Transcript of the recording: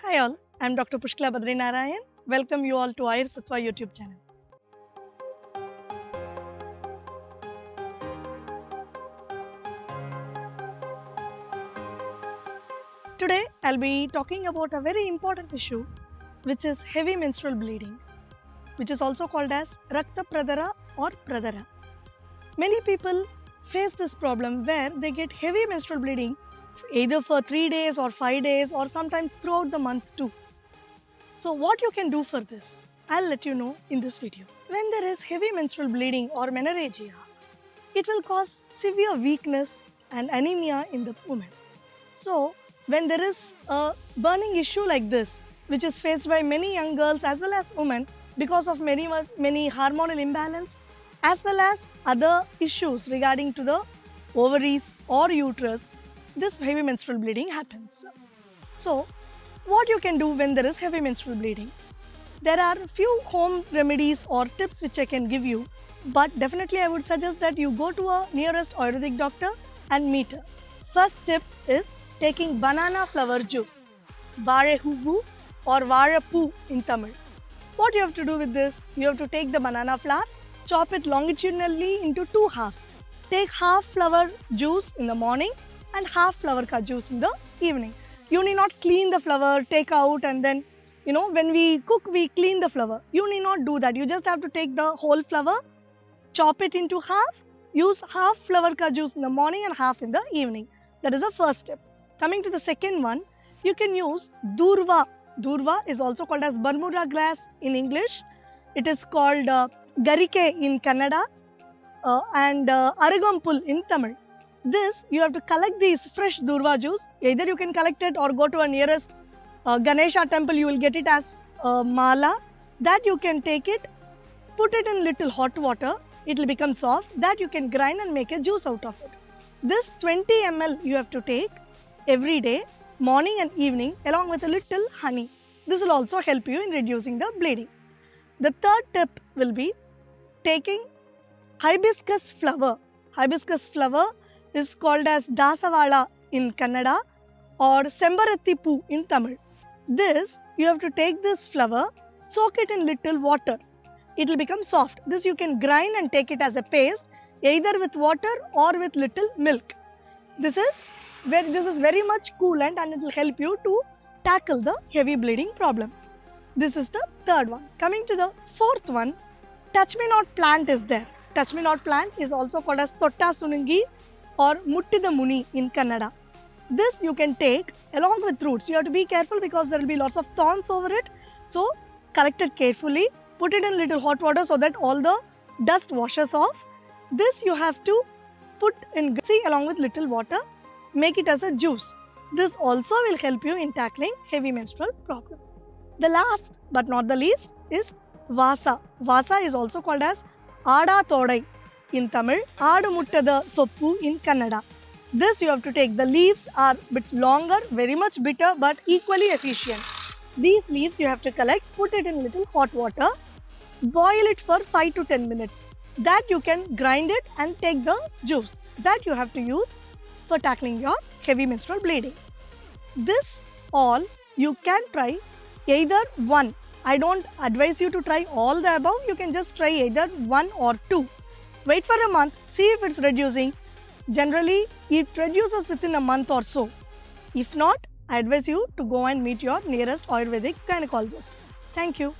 Hi all, I'm Dr. Pushkala Badrinarayan. Welcome you all to Ayursattva YouTube channel. Today I'll be talking about a very important issue which is heavy menstrual bleeding, which is also called as Rakta Pradara or Pradara. Many people face this problem where they get heavy menstrual bleeding either for 3 days or 5 days or sometimes throughout the month too. So what you can do for this, I'll let you know in this video. When there is heavy menstrual bleeding or menorrhagia, it will cause severe weakness and anemia in the woman. So when there is a burning issue like this, which is faced by many young girls as well as women because of many hormonal imbalance as well as other issues regarding to the ovaries or uterus, this heavy menstrual bleeding happens. So what you can do when there is heavy menstrual bleeding? There are few home remedies or tips which I can give you, but definitely I would suggest that you go to a nearest Ayurvedic doctor and meet her. First tip is taking banana flower juice, varehuvu or varepu in Tamil. What you have to do with this? You have to take the banana flower, chop it longitudinally into two halves. Take half flower juice in the morning and half flower ka juice in the evening. You need not clean the flower, take out and then, when we cook, we clean the flower. You need not do that. You just have to take the whole flower, chop it into half, use half flower ka juice in the morning and half in the evening. That is the first step. Coming to the second one, you can use durva. Durva is also called as Bermuda grass in English. It is called garike in Kannada and aragampul in Tamil. This, you have to collect these fresh durva juice. Either you can collect it or go to a nearest Ganesha temple, you will get it as mala. That you can take it, put it in little hot water, it will become soft. That you can grind and make a juice out of it. This 20 ml you have to take every day, morning and evening, along with a little honey. This will also help you in reducing the bleeding. The third tip will be taking hibiscus flower. Hibiscus flower is called as Dasavala in Kannada or Sembaratti Poo in Tamil. This, you have to take this flower, soak it in little water. It will become soft. This you can grind and take it as a paste, either with water or with little milk. This is very much coolant and it will help you to tackle the heavy bleeding problem. This is the third one. Coming to the fourth one, touch me not plant is there. Touch me not plant is also called as Totta Sunungi or Muttida Muni in Kannada. This you can take along with roots. You have to be careful because there will be lots of thorns over it. So collect it carefully, put it in little hot water so that all the dust washes off. This you have to put in along with little water, make it as a juice. This also will help you in tackling heavy menstrual problem. The last but not the least is Vasa. Vasa is also called as Ada Todai in Tamil, Adu Muttada Soppu in Kannada. This you have to take. The leaves are a bit longer, very much bitter but equally efficient. These leaves you have to collect, put it in little hot water, boil it for 5 to 10 minutes. That you can grind it and take the juice. That you have to use for tackling your heavy menstrual bleeding. This all you can try either one. I don't advise you to try all the above. You can just try either one or two. Wait for a month, see if it's reducing. Generally, it reduces within a month or so. If not, I advise you to go and meet your nearest Ayurvedic gynecologist. Thank you.